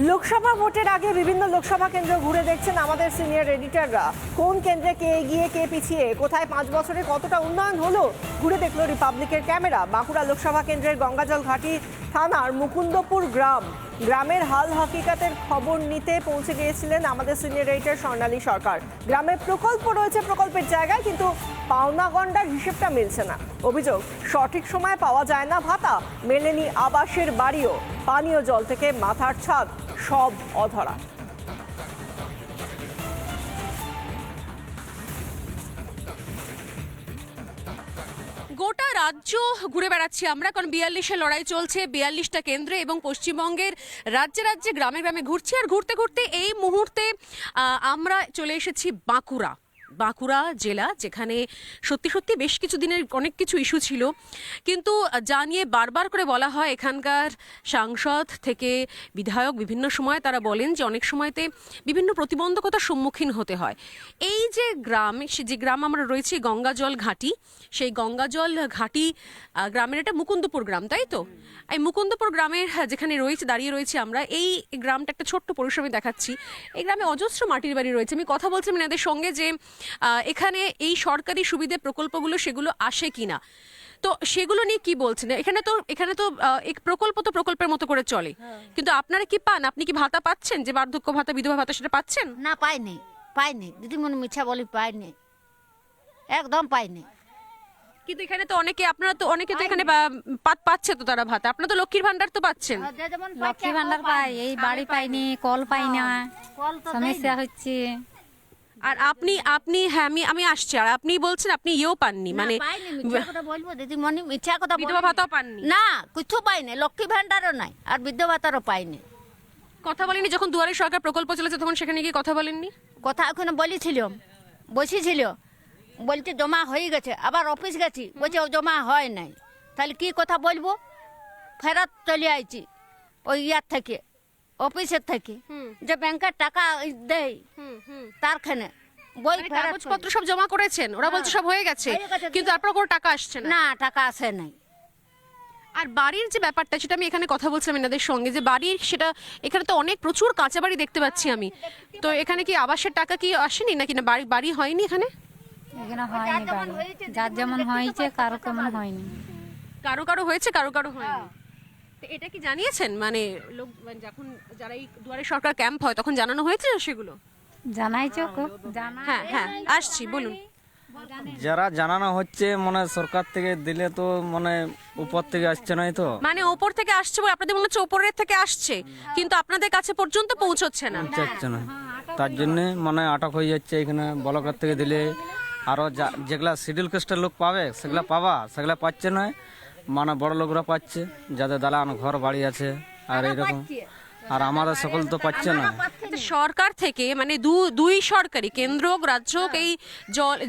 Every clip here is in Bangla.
লোকসভা ভোটের আগে বিভিন্ন লোকসভা কেন্দ্র ঘুরে দেখছেন আমাদের সিনিয়র এডিটররা। কোন কেন্দ্রে কে এগিয়ে কে পিছিয়ে, কোথায় 5 বছরে কতটা উন্নয়ন হলো ঘুরে দেখলো রিপাবলিকের ক্যামেরা। বাঁকুড়া লোকসভা কেন্দ্রের গঙ্গাজল ঘাটি থানার মুকুন্দপুর গ্রামের হাল হকিকতের খবর নিতে পৌঁছে গিয়েছিলেন আমাদের সিনিয়র এডিটর স্বর্ণালী সরকার। গ্রামে প্রকল্প রয়েছে, প্রকল্পের জায়গায় কিন্তু পাওনা গন্ডার হিসেবটা মিলছে না। অভিযোগ, সঠিক সময় পাওয়া যায় না ভাতা, মেলেনি আবাসের বাড়িও, পানীয় জল থেকে মাথার ছাদ সব অধরা। গোটা রাজ্য ঘুরে বেড়াচ্ছি আমরা, কারণ 42-এর লড়াই চলছে 42টা কেন্দ্রে, এবং পশ্চিমবঙ্গের রাজ্যে রাজ্যে গ্রামে গ্রামে ঘুরছি। আর ঘুরতে ঘুরতে এই মুহূর্তে আমরা চলে এসেছি বাঁকুড়া জেলা, যেখানে সত্যি সত্যি বেশ কিছু দিনের অনেক কিছু ইস্যু ছিল, কিন্তু যা নিয়ে বারবার করে বলা হয়, এখানকার সাংসদ থেকে বিধায়ক বিভিন্ন সময় তারা বলেন যে অনেক সময়তে বিভিন্ন প্রতিবন্ধকতার সম্মুখীন হতে হয়। এই যে গ্রাম আমরা রয়েছি গঙ্গাজল ঘাটি, সেই গঙ্গাজল ঘাটি গ্রামের এটা মুকুন্দপুর গ্রাম, তাই তো? এই মুকুন্দপুর গ্রামের যেখানে দাঁড়িয়ে রয়েছি আমরা, এই গ্রামটা একটা ছোট্ট পরিসরে দেখাচ্ছি। এই গ্রামে অজস্র মাটির বাড়ি রয়েছে। আমি কথা বলছিলাম এনাদের সঙ্গে যে এখানে এই সরকারি সুবিধে প্রকল্পগুলো সেগুলো আসে কিনা, তো সেগুলো নিয়ে কি বলছেন। এখানে তো এক প্রকল্প তো প্রকল্পের মতো করে চলে, কিন্তু আপনারা কি পান? আপনি কি ভাতা পাচ্ছেন, যে বার্ধক্য ভাতা, বিধবা ভাতা, সেটা পাচ্ছেন? না, পাইনি দিদিমণি, মিছা বলি পাইনি, একদম পাইনি। কিন্তু এখানে তো অনেকে তো এখানে পাচ্ছে তো তারা ভাতা। আপনারা তো লক্ষ্মীর ভান্ডার তো পাচ্ছেন। লক্ষ্মী ভান্ডার পাই, এই বাড়ি পাইনি, কল পাই না, সমস্যা হচ্ছে। আর আপনি হ্যাঁ, আমি আসছি। আর আপনি বলছেন আপনি ইয়েও পাননি, মানে বলবো দিদিমণি, মিথ্যা কথা, বিধবা ভাতাও পাননি? না, কিছু পাইনি, লক্ষ্মী ভান্ডারও নাই, আর বিধবা ভাতারও পাইনি। কথা বলেনি যখন দুয়ারে সরকার প্রকল্প চলেছে, তখন সেখানে গিয়ে কথা বলেননি? কথা ওখানে বসেছিল, বলছে জমা হয়ে গেছে, আবার অফিস গেছি, বলছে জমা হয় নাই। তাহলে কি কথা বলবো? ফেরত চলে আইছি ওই ইয়ার থেকে, অফিসের থেকে, যে ব্যাংকের টাকা দেয় তারখানে বই কাগজপত্র সব জমা করেছেন, ওরা বলছে সব হয়ে গেছে, কিন্তু তারপর কোনো টাকা আসছে না। না, টাকা আসে নাই। আর বাড়ির যে ব্যাপারটা, সেটা আমি এখানে কথা বলছিলাম এনাদের সঙ্গে, যে বাড়ির সেটা এখানে তো অনেক প্রচুর কাঁচা বাড়ি দেখতে পাচ্ছি আমি, তো এখানে কি আবাসের টাকা কি আসেনি নাকি? না, বাড়ি হয়নি এখানে? এখানে হয়নি বাড়ি, যার যেমন হয়েছে, কারো কেমন হয়নি। কারো হয়েছে, কারো হয়নি। তো এটা কি জানিয়েছেন, মানে যখন যারা এই দুয়ারে সরকার ক্যাম্প হয় তখন জানানো হয়েছে সেগুলো? জানাইছো? হ্যাঁ আসছি, বলুন। যারা জানানো হচ্ছে, মানে সরকার থেকে দিলে তো মানে উপর থেকে আসছে নাই তো, মানে ওপর থেকে আসছে বলে আপনাদের মনে হচ্ছে ওপরের থেকে আসছে, কিন্তু আপনাদের কাছে পর্যন্ত পৌঁছচ্ছে না। পৌঁছাচ্ছে না, তার জন্য মানে আটক হয়ে যাচ্ছে। এখানে ব্লকের থেকে দিলে আরো যেগুলা শিডিউল কাস্টের লোক পাবে সেগুলা পাচ্ছে না, মানে বড় লোকরা পাচ্ছে, যাদের দালান ঘর বাড়ি আছে আর এরকম, আর আমাদের সকল তো পাচ্ছে না। সরকার থেকে মানে দুই সরকারি, কেন্দ্র রাজ্য, এই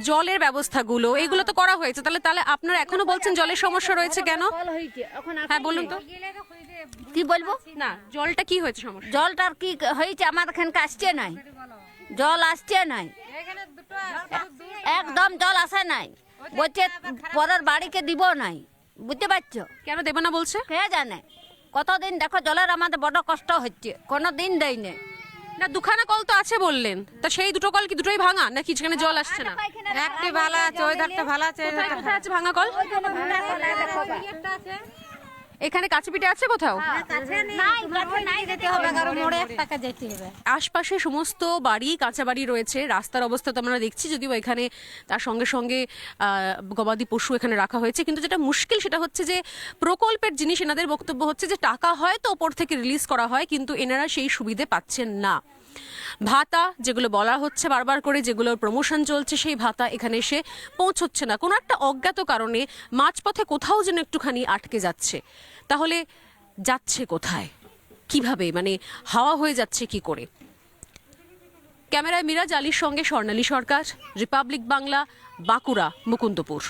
জলের ব্যবস্থাগুলো এগুলো তো করা হয়েছে, তাহলে আপনারা এখনো বলছেন জলের সমস্যা রয়েছে কেন? হ্যাঁ বলুন তো। কি বলবো? না, জলটা কি হয়েছে সমস্যা? জলটার কি হয়েছে, আমার এখানকে আসছে নাই, জল আসছে নাই, একদম জল আসে নাই, বলছে পরের বাড়িকে দিব নাই। বুঝতে পারছো? কেন দেব না বলছে? কে জানে, কতদিন দেখো জলের আমাদের বড় কষ্ট হচ্ছে, কোনো দিন দেয় না। না, দুখানা কল তো আছে বললেন, তা সেই দুটো কল কি দুটোই ভাঙা, নাকি সেখানে জল আসছে না? একটি ভালো আছে, ওই ধারটা ভালো আছে। কোথায় আছে ভাঙা কল? এখানে কাছে পিঠে আছে কোথাও? আশপাশে সমস্ত বাড়ি কাঁচা বাড়ি রয়েছে, রাস্তার অবস্থা তো আমরা দেখছি, যদিও এখানে তার সঙ্গে সঙ্গে গবাদি পশু এখানে রাখা হয়েছে, কিন্তু যেটা মুশকিল সেটা হচ্ছে যে প্রকল্পের জিনিস, এনাদের বক্তব্য হচ্ছে যে টাকা হয়তো ওপর থেকে রিলিজ করা হয়, কিন্তু এনারা সেই সুবিধে পাচ্ছেন না। ভাতা যেগুলো বলা হচ্ছে বারবার করে, যেগুলোর প্রমোশন চলছে, সেই ভাতা এখানে এসে পৌঁছচ্ছে না। কোনো একটা অজ্ঞাত কারণে মাঝপথে কোথাও যেন একটুখানি আটকে যাচ্ছে। তাহলে যাচ্ছে কোথায়, কিভাবে, মানে হাওয়া হয়ে যাচ্ছে কি করে? ক্যামেরায় মিরাজ আলীর সঙ্গে স্বর্ণালী সরকার, রিপাবলিক বাংলা, বাঁকুড়া, মুকুন্দপুর।